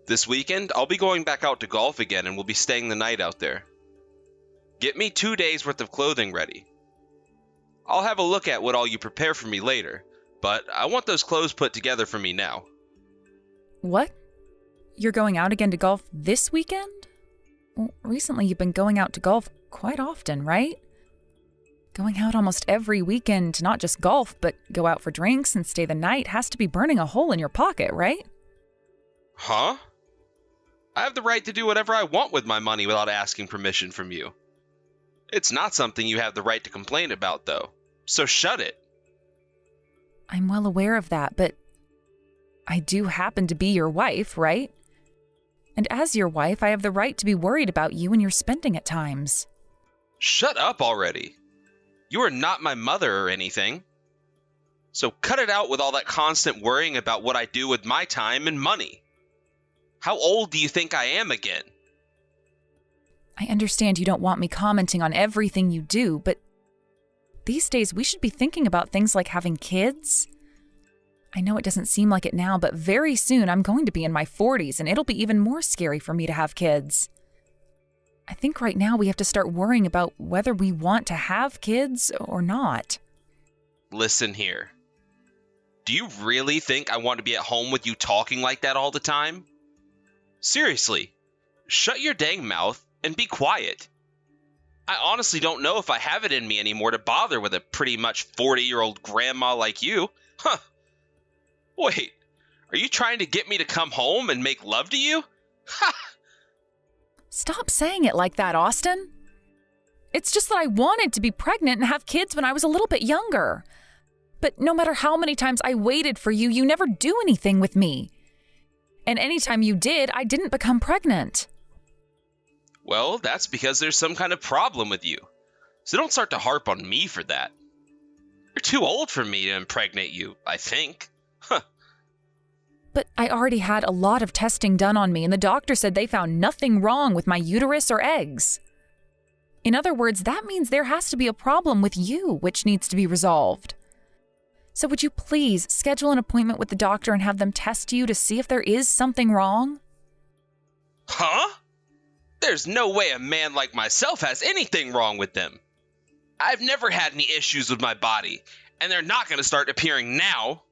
This weekend, I'll be going back out to golf again and we'll be staying the night out there. Get me 2 days worth of clothing ready. I'll have a look at what all you prepare for me later, but I want those clothes put together for me now. What? You're going out again to golf this weekend? Well, recently you've been going out to golf quite often, right? Going out almost every weekend to not just golf, but go out for drinks and stay the night has to be burning a hole in your pocket, right? Huh? I have the right to do whatever I want with my money without asking permission from you. It's not something you have the right to complain about, though, so shut it. I'm well aware of that, but I do happen to be your wife, right? And as your wife, I have the right to be worried about you and your spending at times. Shut up already. You are not my mother or anything. So cut it out with all that constant worrying about what I do with my time and money. How old do you think I am again? I understand you don't want me commenting on everything you do, but these days we should be thinking about things like having kids. I know it doesn't seem like it now, but very soon I'm going to be in my 40s and it'll be even more scary for me to have kids. I think right now we have to start worrying about whether we want to have kids or not. Listen here. Do you really think I want to be at home with you talking like that all the time? Seriously, shut your dang mouth and be quiet. I honestly don't know if I have it in me anymore to bother with a pretty much 40-year-old grandma like you. Huh. Wait, are you trying to get me to come home and make love to you? Ha! Stop saying it like that, Austin. It's just that I wanted to be pregnant and have kids when I was a little bit younger. But no matter how many times I waited for you, you never do anything with me. And anytime you did, I didn't become pregnant. Well, that's because there's some kind of problem with you. So don't start to harp on me for that. You're too old for me to impregnate you, I think. Huh. But I already had a lot of testing done on me, and the doctor said they found nothing wrong with my uterus or eggs. In other words, that means there has to be a problem with you, which needs to be resolved. So would you please schedule an appointment with the doctor and have them test you to see if there is something wrong? Huh? There's no way a man like myself has anything wrong with them. I've never had any issues with my body, and they're not going to start appearing now.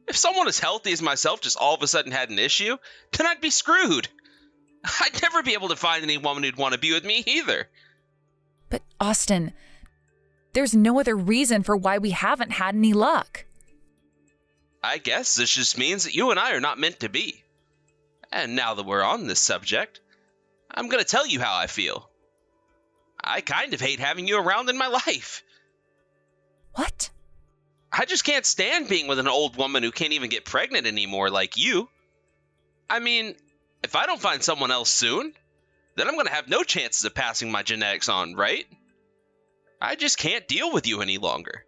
If someone as healthy as myself just all of a sudden had an issue, then I'd be screwed. I'd never be able to find any woman who'd want to be with me either. But Austin, there's no other reason for why we haven't had any luck. I guess this just means that you and I are not meant to be. And now that we're on this subject, I'm going to tell you how I feel. I kind of hate having you around in my life. What? I just can't stand being with an old woman who can't even get pregnant anymore like you. I mean, if I don't find someone else soon, then I'm going to have no chances of passing my genetics on, right? I just can't deal with you any longer.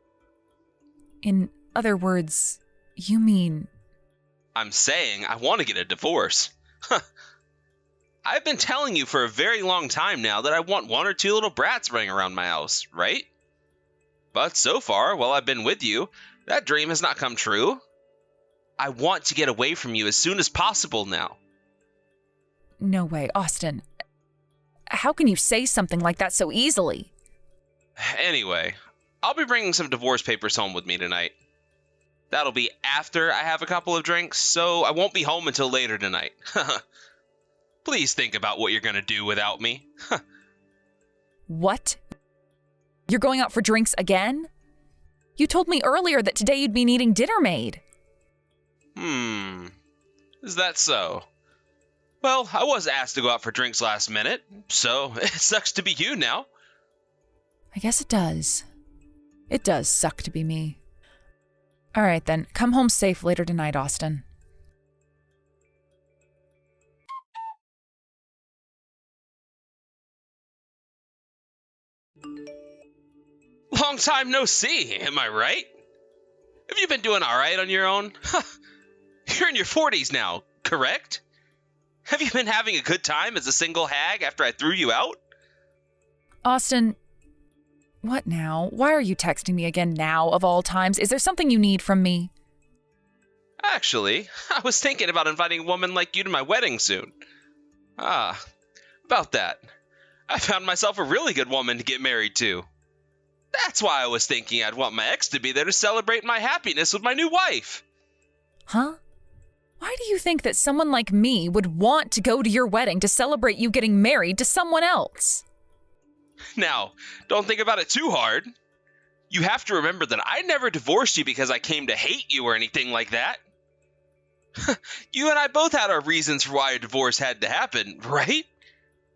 In other words, you mean... I'm saying I want to get a divorce. I've been telling you for a very long time now that I want 1 or 2 little brats running around my house, right? But so far, while I've been with you, that dream has not come true. I want to get away from you as soon as possible now. No way, Austin. How can you say something like that so easily? Anyway, I'll be bringing some divorce papers home with me tonight. That'll be after I have a couple of drinks, so I won't be home until later tonight. Please think about what you're going to do without me. What? You're going out for drinks again? You told me earlier that today you'd be needing dinner made. Is that so? Well, I was asked to go out for drinks last minute, so it sucks to be you now. I guess it does. It does suck to be me. All right then, come home safe later tonight, Austin. Long time no see, am I right? Have you been doing all right on your own? You're in your 40s now, correct? Have you been having a good time as a single hag after I threw you out? Austin, what now? Why are you texting me again now, of all times? Is there something you need from me? Actually, I was thinking about inviting a woman like you to my wedding soon. Ah, about that. I found myself a really good woman to get married to. That's why I was thinking I'd want my ex to be there to celebrate my happiness with my new wife. Huh? Why do you think that someone like me would want to go to your wedding to celebrate you getting married to someone else? Now, don't think about it too hard. You have to remember that I never divorced you because I came to hate you or anything like that. You and I both had our reasons for why a divorce had to happen, right?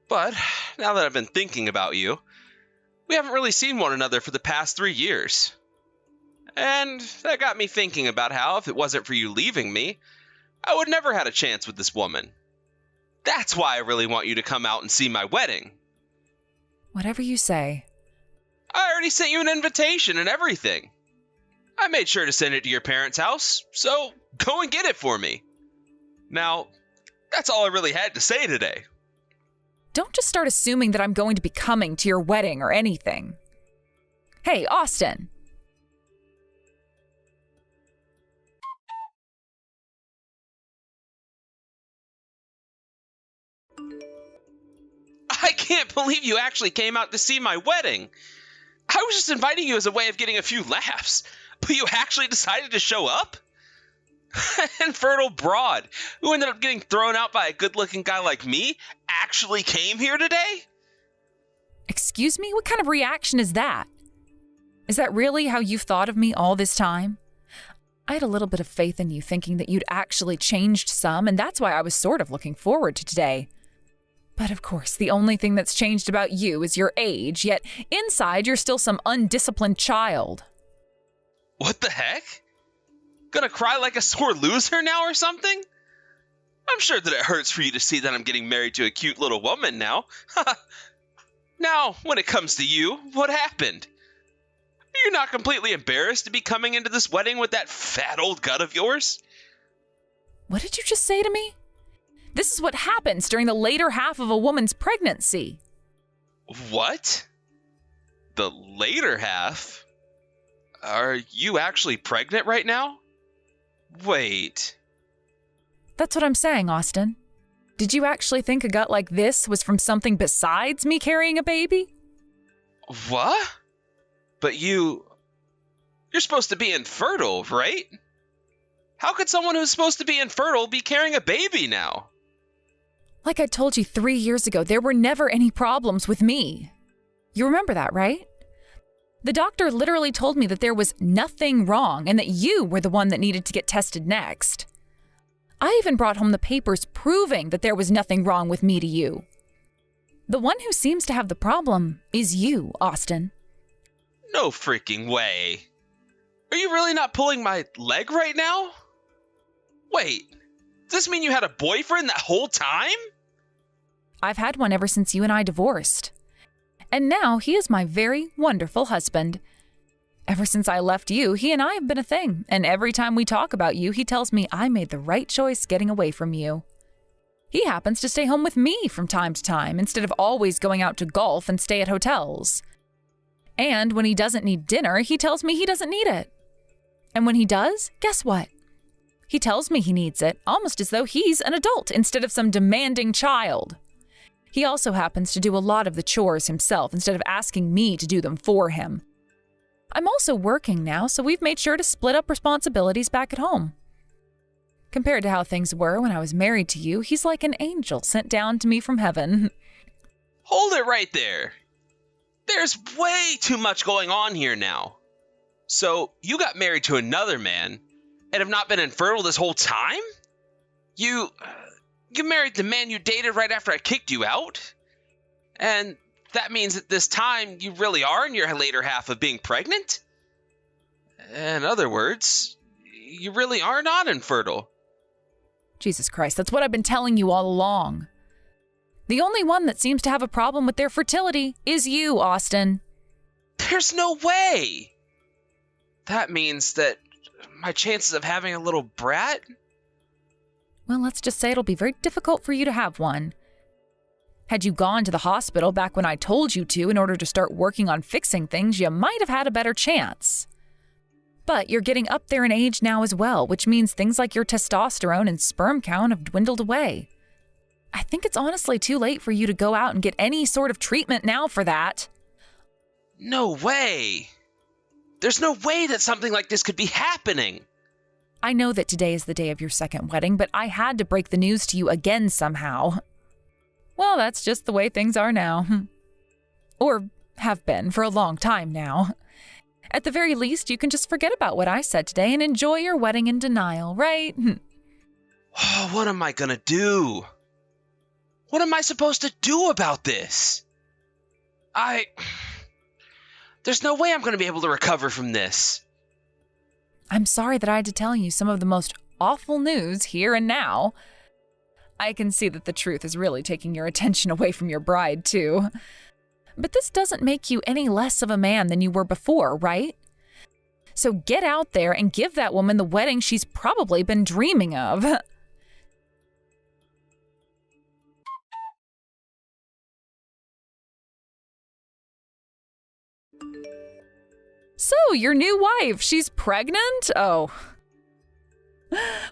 But now that I've been thinking about you, we haven't really seen one another for the past 3 years. And that got me thinking about how, if it wasn't for you leaving me, I would never had a chance with this woman. That's why I really want you to come out and see my wedding. Whatever you say. I already sent you an invitation and everything. I made sure to send it to your parents' house, so go and get it for me. Now, that's all I really had to say today. Don't just start assuming that I'm going to be coming to your wedding or anything. Hey, Austin. I can't believe you actually came out to see my wedding. I was just inviting you as a way of getting a few laughs, but you actually decided to show up? Infertile broad, who ended up getting thrown out by a good-looking guy like me, actually came here today? Excuse me? What kind of reaction is that? Is that really how you've thought of me all this time? I had a little bit of faith in you, thinking that you'd actually changed some, and that's why I was sort of looking forward to today. But of course, the only thing that's changed about you is your age, yet inside you're still some undisciplined child. What the heck? Gonna cry like a sore loser now or something? I'm sure that it hurts for you to see that I'm getting married to a cute little woman now. Now, when it comes to you, what happened? Are you not completely embarrassed to be coming into this wedding with that fat old gut of yours? What did you just say to me? This is what happens during the later half of a woman's pregnancy. What? The later half? Are you actually pregnant right now? Wait. That's what I'm saying, Austin. Did you actually think a gut like this was from something besides me carrying a baby? What? But you're supposed to be infertile, right? How could someone who's supposed to be infertile be carrying a baby now? Like I told you 3 years ago, there were never any problems with me. You remember that, right? The doctor literally told me that there was nothing wrong and that you were the one that needed to get tested next. I even brought home the papers proving that there was nothing wrong with me to you. The one who seems to have the problem is you, Austin. No freaking way. Are you really not pulling my leg right now? Wait, does this mean you had a boyfriend that whole time? I've had one ever since you and I divorced. And now he is my very wonderful husband. Ever since I left you, he and I have been a thing, and every time we talk about you, he tells me I made the right choice getting away from you. He happens to stay home with me from time to time, instead of always going out to golf and stay at hotels. And when he doesn't need dinner, he tells me he doesn't need it. And when he does, guess what? He tells me he needs it, almost as though he's an adult instead of some demanding child. He also happens to do a lot of the chores himself instead of asking me to do them for him. I'm also working now, so we've made sure to split up responsibilities back at home. Compared to how things were when I was married to you, he's like an angel sent down to me from heaven. Hold it right there. There's way too much going on here now. So, you got married to another man and have not been infertile this whole time? You married the man you dated right after I kicked you out? And that means that this time you really are in your later half of being pregnant? In other words, you really are not infertile. Jesus Christ, that's what I've been telling you all along. The only one that seems to have a problem with their fertility is you, Austin. There's no way! That means that my chances of having a little brat? Well, let's just say it'll be very difficult for you to have one. Had you gone to the hospital back when I told you to in order to start working on fixing things, you might have had a better chance. But you're getting up there in age now as well, which means things like your testosterone and sperm count have dwindled away. I think it's honestly too late for you to go out and get any sort of treatment now for that. No way! There's no way that something like this could be happening! I know that today is the day of your second wedding, but I had to break the news to you again somehow. Well, that's just the way things are now. Or have been for a long time now. At the very least, you can just forget about what I said today and enjoy your wedding in denial, right? What am I gonna do? What am I supposed to do about this? There's no way I'm gonna be able to recover from this. I'm sorry that I had to tell you some of the most awful news here and now. I can see that the truth is really taking your attention away from your bride, too. But this doesn't make you any less of a man than you were before, right? So get out there and give that woman the wedding she's probably been dreaming of. So, your new wife, she's pregnant? Oh.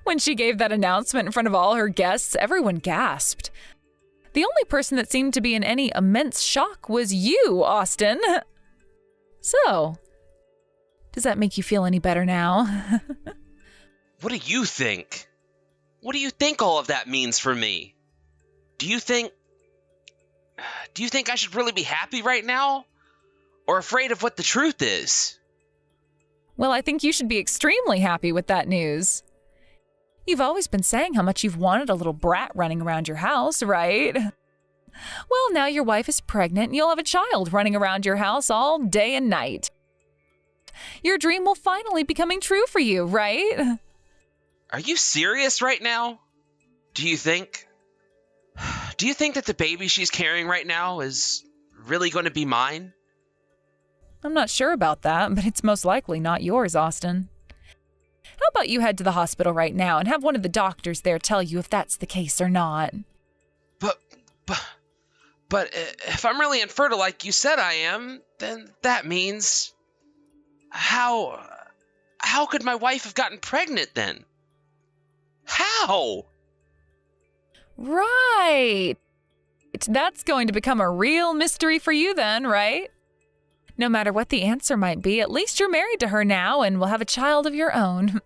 When she gave that announcement in front of all her guests, everyone gasped. The only person that seemed to be in any immense shock was you, Austin. So, does that make you feel any better now? What do you think? What do you think all of that means for me? Do you think I should really be happy right now? Or afraid of what the truth is? Well, I think you should be extremely happy with that news. You've always been saying how much you've wanted a little brat running around your house, right? Well, now your wife is pregnant and you'll have a child running around your house all day and night. Your dream will finally be coming true for you, right? Are you serious right now? Do you think that the baby she's carrying right now is really going to be mine? I'm not sure about that, but it's most likely not yours, Austin. How about you head to the hospital right now and have one of the doctors there tell you if that's the case or not? But if I'm really infertile like you said I am, then that means... How could my wife have gotten pregnant then? How? Right. That's going to become a real mystery for you then, right? No matter what the answer might be, at least you're married to her now and will have a child of your own.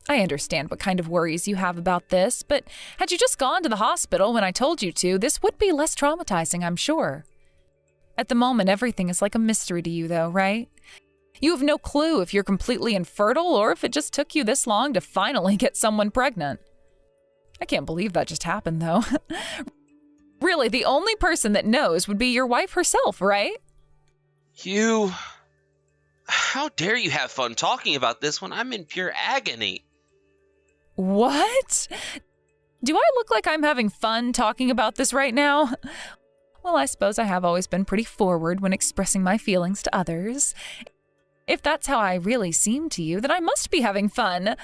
I understand what kind of worries you have about this, but had you just gone to the hospital when I told you to, this would be less traumatizing, I'm sure. At the moment, everything is like a mystery to you, though, right? You have no clue if you're completely infertile or if it just took you this long to finally get someone pregnant. I can't believe that just happened, though. Really, the only person that knows would be your wife herself, right? How dare you have fun talking about this when I'm in pure agony? What? Do I look like I'm having fun talking about this right now? Well, I suppose I have always been pretty forward when expressing my feelings to others. If that's how I really seem to you, then I must be having fun.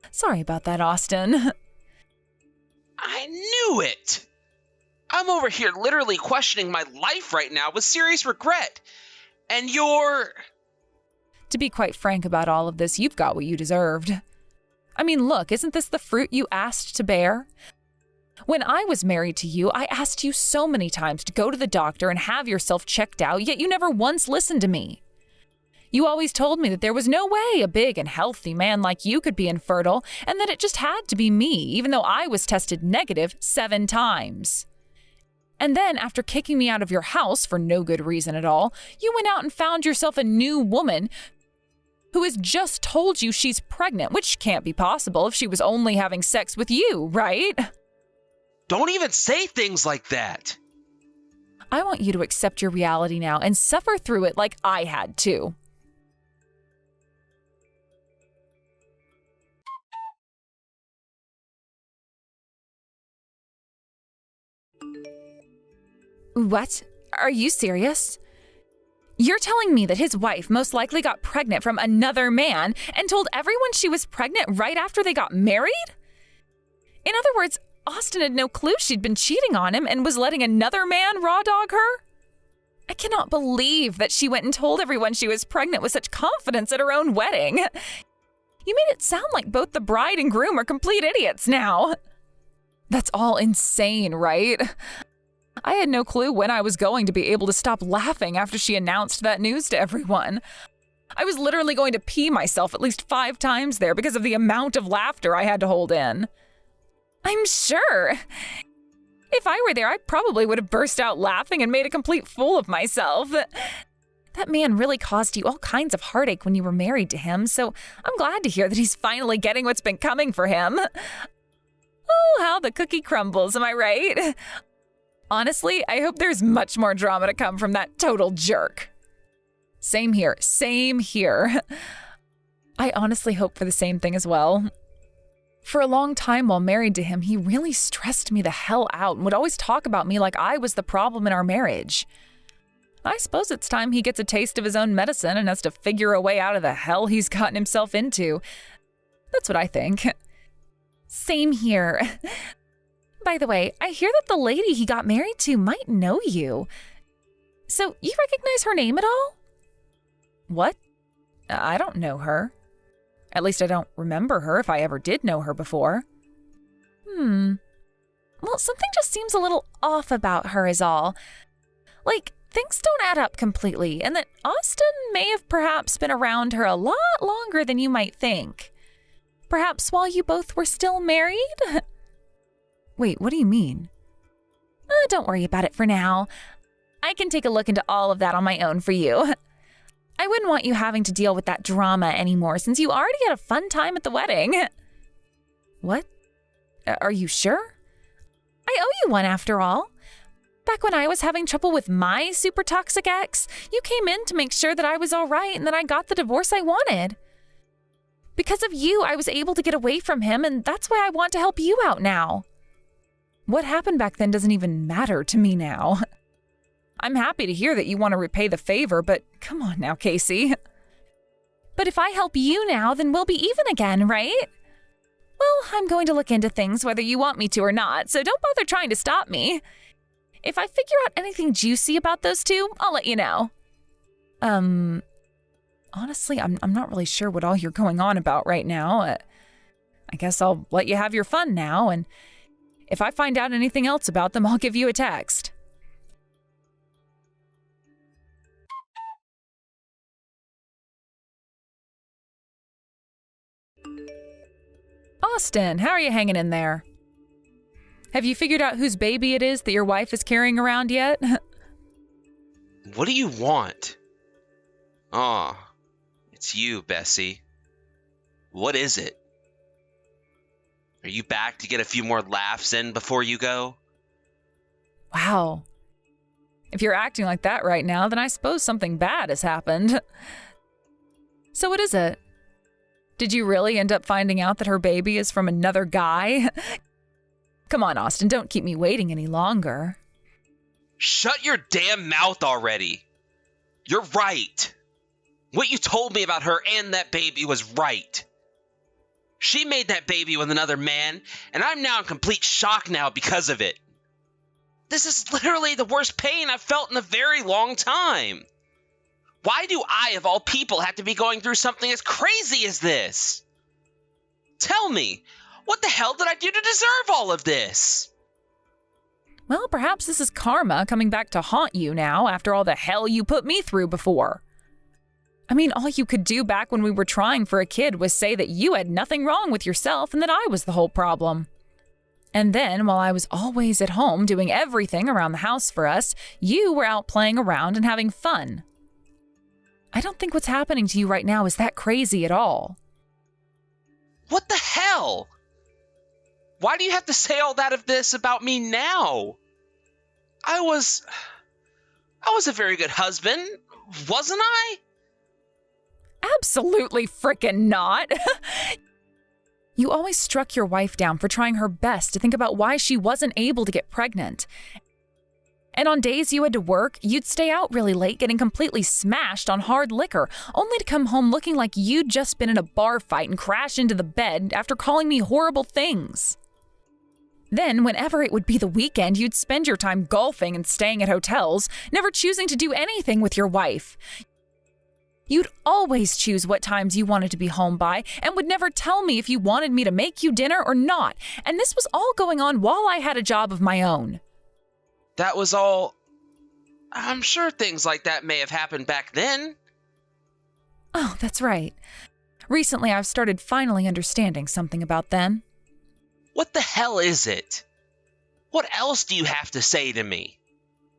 Sorry about that, Austin. I knew it! I'm over here literally questioning my life right now with serious regret. And you're... To be quite frank about all of this, you've got what you deserved. I mean, look, isn't this the fruit you asked to bear? When I was married to you, I asked you so many times to go to the doctor and have yourself checked out, yet you never once listened to me. You always told me that there was no way a big and healthy man like you could be infertile, and that it just had to be me, even though I was tested negative 7 times. And then, after kicking me out of your house for no good reason at all, you went out and found yourself a new woman who has just told you she's pregnant, which can't be possible if she was only having sex with you, right? Don't even say things like that. I want you to accept your reality now and suffer through it like I had to. What? Are you serious? You're telling me that his wife most likely got pregnant from another man and told everyone she was pregnant right after they got married? In other words, Austin had no clue she'd been cheating on him and was letting another man raw dog her? I cannot believe that she went and told everyone she was pregnant with such confidence at her own wedding. You made it sound like both the bride and groom are complete idiots now. That's all insane, right? I had no clue when I was going to be able to stop laughing after she announced that news to everyone. I was literally going to pee myself at least 5 times there because of the amount of laughter I had to hold in. I'm sure. If I were there, I probably would have burst out laughing and made a complete fool of myself. That man really caused you all kinds of heartache when you were married to him, so I'm glad to hear that he's finally getting what's been coming for him. Oh, how the cookie crumbles, am I right? Honestly, I hope there's much more drama to come from that total jerk. Same here, same here. I honestly hope for the same thing as well. For a long time while married to him, he really stressed me the hell out and would always talk about me like I was the problem in our marriage. I suppose it's time he gets a taste of his own medicine and has to figure a way out of the hell he's gotten himself into. That's what I think. Same here. By the way, I hear that the lady he got married to might know you. So, you recognize her name at all? What? I don't know her. At least I don't remember her if I ever did know her before. Well, something just seems a little off about her is all. Like, things don't add up completely, and that Austin may have perhaps been around her a lot longer than you might think. Perhaps while you both were still married? Wait, what do you mean? Don't worry about it for now. I can take a look into all of that on my own for you. I wouldn't want you having to deal with that drama anymore since you already had a fun time at the wedding. What? Are you sure? I owe you one after all. Back when I was having trouble with my super toxic ex, you came in to make sure that I was all right and that I got the divorce I wanted. Because of you, I was able to get away from him, and that's why I want to help you out now. What happened back then doesn't even matter to me now. I'm happy to hear that you want to repay the favor, but come on now, Casey. But if I help you now, then we'll be even again, right? Well, I'm going to look into things whether you want me to or not, so don't bother trying to stop me. If I figure out anything juicy about those two, I'll let you know. Honestly, I'm not really sure what all you're going on about right now. I guess I'll let you have your fun now, and if I find out anything else about them, I'll give you a text. Austin, how are you hanging in there? Have you figured out whose baby it is that your wife is carrying around yet? What do you want? Aw, it's you, Bessie. What is it? Are you back to get a few more laughs in before you go? Wow. If you're acting like that right now, then I suppose something bad has happened. So what is it? Did you really end up finding out that her baby is from another guy? Come on, Austin, don't keep me waiting any longer. Shut your damn mouth already. You're right. What you told me about her and that baby was right. She made that baby with another man, and I'm now in complete shock now because of it. This is literally the worst pain I've felt in a very long time. Why do I, of all people, have to be going through something as crazy as this? Tell me, what the hell did I do to deserve all of this? Well, perhaps this is karma coming back to haunt you now after all the hell you put me through before. I mean, all you could do back when we were trying for a kid was say that you had nothing wrong with yourself and that I was the whole problem. And then, while I was always at home doing everything around the house for us, you were out playing around and having fun. I don't think what's happening to you right now is that crazy at all. What the hell? Why do you have to say all that of this about me now? I was a very good husband, wasn't I? Absolutely frickin' not. You always struck your wife down for trying her best to think about why she wasn't able to get pregnant. And on days you had to work, you'd stay out really late getting completely smashed on hard liquor, only to come home looking like you'd just been in a bar fight and crash into the bed after calling me horrible things. Then, whenever it would be the weekend, you'd spend your time golfing and staying at hotels, never choosing to do anything with your wife. You'd always choose what times you wanted to be home by and would never tell me if you wanted me to make you dinner or not. And this was all going on while I had a job of my own. That was all... I'm sure things like that may have happened back then. Oh, that's right. Recently, I've started finally understanding something about then. What the hell is it? What else do you have to say to me?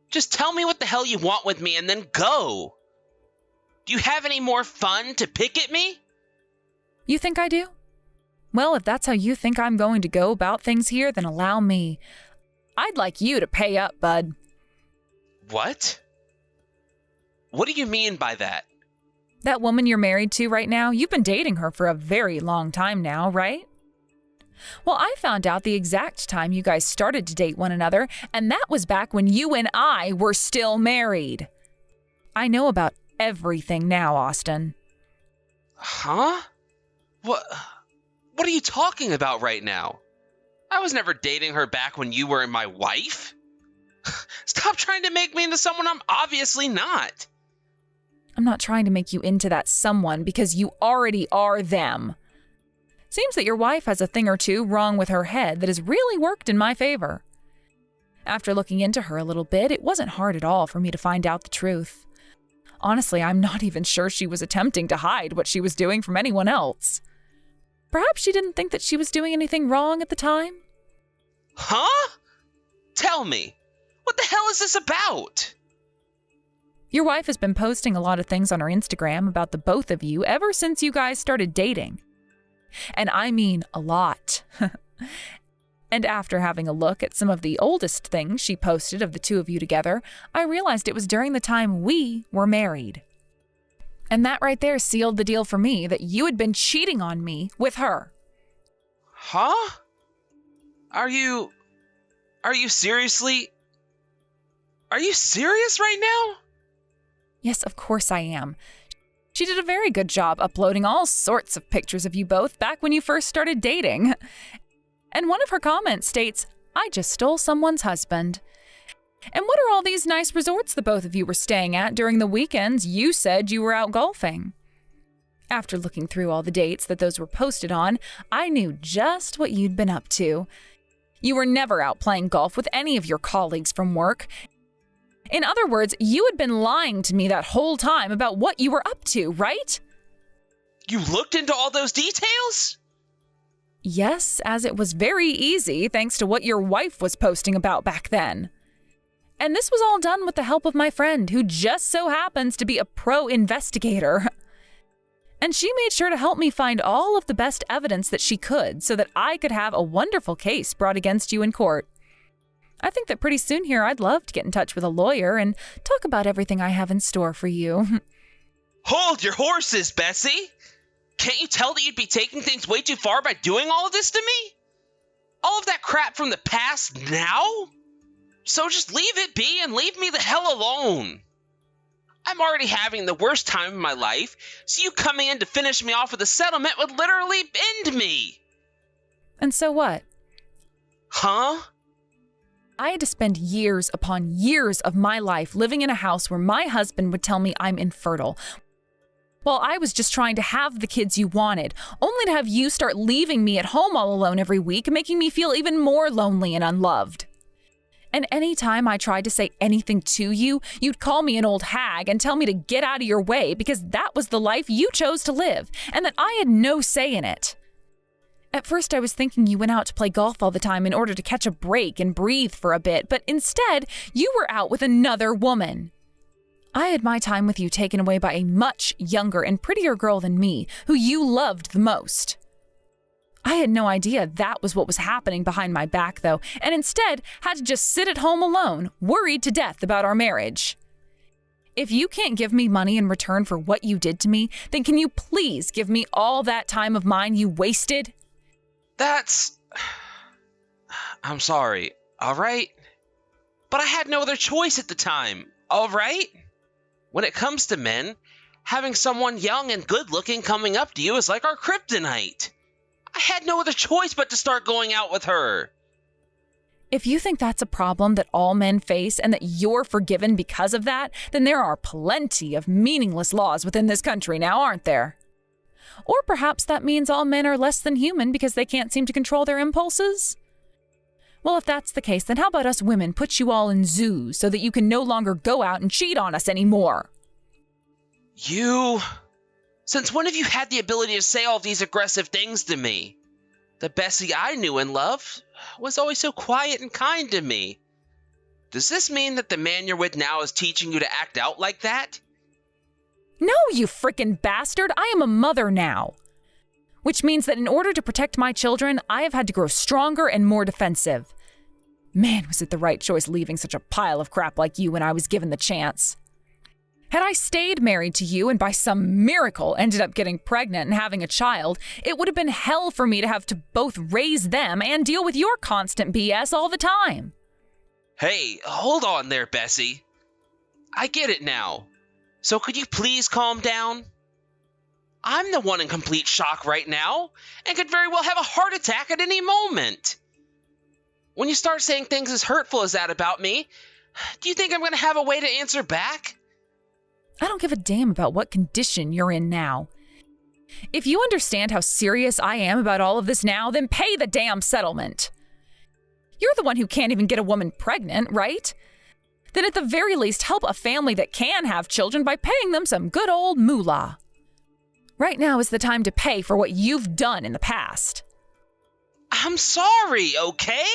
Just tell me what the hell you want with me and then go. Do you have any more fun to pick at me? You think I do? Well, if that's how you think I'm going to go about things here, then allow me. I'd like you to pay up, bud. What? What do you mean by that? That woman you're married to right now, you've been dating her for a very long time now, right? Well, I found out the exact time you guys started to date one another, and that was back when you and I were still married. I know about everything now, Austin. Huh? What are you talking about right now? I was never dating her back when you were my wife. Stop trying to make me into someone I'm obviously not. I'm not trying to make you into that someone because you already are them. Seems that your wife has a thing or two wrong with her head that has really worked in my favor. After looking into her a little bit, it wasn't hard at all for me to find out the truth. Honestly, I'm not even sure she was attempting to hide what she was doing from anyone else. Perhaps she didn't think that she was doing anything wrong at the time? Huh? Tell me, what the hell is this about? Your wife has been posting a lot of things on her Instagram about the both of you ever since you guys started dating. And I mean a lot. And after having a look at some of the oldest things she posted of the two of you together, I realized it was during the time we were married. And that right there sealed the deal for me that you had been cheating on me with her. Huh? Are you seriously? Are you serious right now? Yes, of course I am. She did a very good job uploading all sorts of pictures of you both back when you first started dating. And one of her comments states, "I just stole someone's husband." And what are all these nice resorts the both of you were staying at during the weekends you said you were out golfing? After looking through all the dates that those were posted on, I knew just what you'd been up to. You were never out playing golf with any of your colleagues from work. In other words, you had been lying to me that whole time about what you were up to, right? You looked into all those details? Yes, as it was very easy thanks to what your wife was posting about back then. And this was all done with the help of my friend, who just so happens to be a pro investigator. And she made sure to help me find all of the best evidence that she could so that I could have a wonderful case brought against you in court. I think that pretty soon here I'd love to get in touch with a lawyer and talk about everything I have in store for you. Hold your horses, Bessie! Can't you tell that you'd be taking things way too far by doing all of this to me? All of that crap from the past now? So just leave it be and leave me the hell alone. I'm already having the worst time of my life, so you coming in to finish me off with a settlement would literally end me. And so what? Huh? I had to spend years upon years of my life living in a house where my husband would tell me I'm infertile, while I was just trying to have the kids you wanted, only to have you start leaving me at home all alone every week, making me feel even more lonely and unloved. And any time I tried to say anything to you, you'd call me an old hag and tell me to get out of your way because that was the life you chose to live and that I had no say in it. At first I was thinking you went out to play golf all the time in order to catch a break and breathe for a bit, but instead you were out with another woman. I had my time with you taken away by a much younger and prettier girl than me, who you loved the most. I had no idea that was what was happening behind my back, though, and instead had to just sit at home alone, worried to death about our marriage. If you can't give me money in return for what you did to me, then can you please give me all that time of mine you wasted? I'm sorry, all right? But I had no other choice at the time, all right? When it comes to men, having someone young and good-looking coming up to you is like our kryptonite. I had no other choice but to start going out with her. If you think that's a problem that all men face and that you're forgiven because of that, then there are plenty of meaningless laws within this country now, aren't there? Or perhaps that means all men are less than human because they can't seem to control their impulses? Well, if that's the case, then how about us women put you all in zoos so that you can no longer go out and cheat on us anymore? Since when have you had the ability to say all these aggressive things to me? The Bessie I knew and loved was always so quiet and kind to me. Does this mean that the man you're with now is teaching you to act out like that? No, you frickin' bastard! I am a mother now. Which means that in order to protect my children, I have had to grow stronger and more defensive. Man, was it the right choice leaving such a pile of crap like you when I was given the chance. Had I stayed married to you and by some miracle ended up getting pregnant and having a child, it would have been hell for me to have to both raise them and deal with your constant BS all the time. Hey, hold on there, Bessie. I get it now. So could you please calm down? I'm the one in complete shock right now and could very well have a heart attack at any moment. When you start saying things as hurtful as that about me, do you think I'm going to have a way to answer back? I don't give a damn about what condition you're in now. If you understand how serious I am about all of this now, then pay the damn settlement. You're the one who can't even get a woman pregnant, right? Then at the very least help a family that can have children by paying them some good old moolah. Right now is the time to pay for what you've done in the past. I'm sorry, okay?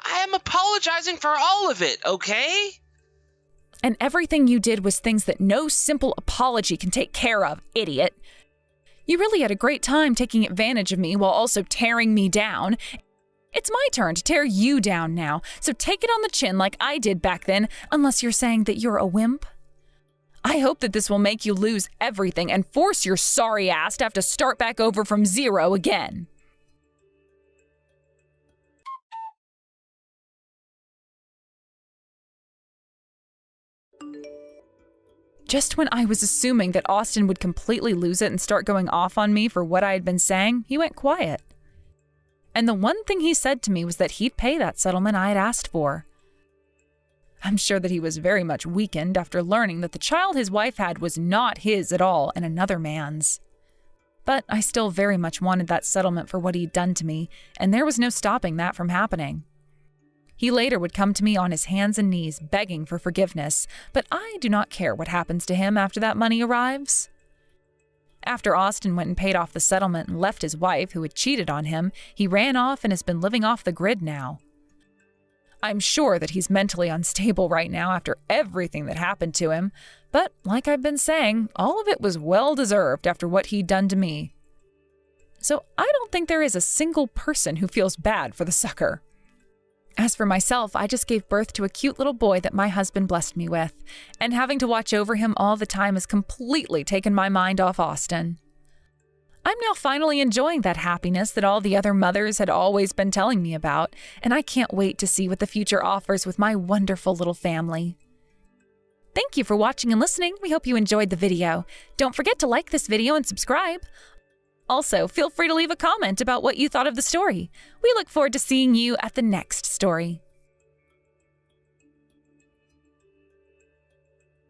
I am apologizing for all of it, okay? And everything you did was things that no simple apology can take care of, idiot. You really had a great time taking advantage of me while also tearing me down. It's my turn to tear you down now, so take it on the chin like I did back then, unless you're saying that you're a wimp. I hope that this will make you lose everything and force your sorry ass to have to start back over from zero again. Just when I was assuming that Austin would completely lose it and start going off on me for what I had been saying, he went quiet. And the one thing he said to me was that he'd pay that settlement I had asked for. I'm sure that he was very much weakened after learning that the child his wife had was not his at all and another man's. But I still very much wanted that settlement for what he'd done to me, and there was no stopping that from happening. He later would come to me on his hands and knees begging for forgiveness, but I do not care what happens to him after that money arrives. After Austin went and paid off the settlement and left his wife, who had cheated on him, he ran off and has been living off the grid now. I'm sure that he's mentally unstable right now after everything that happened to him, but like I've been saying, all of it was well deserved after what he'd done to me. So I don't think there is a single person who feels bad for the sucker. As for myself, I just gave birth to a cute little boy that my husband blessed me with, and having to watch over him all the time has completely taken my mind off Austin. I'm now finally enjoying that happiness that all the other mothers had always been telling me about, and I can't wait to see what the future offers with my wonderful little family. Thank you for watching and listening. We hope you enjoyed the video. Don't forget to like this video and subscribe. Also, feel free to leave a comment about what you thought of the story. We look forward to seeing you at the next story.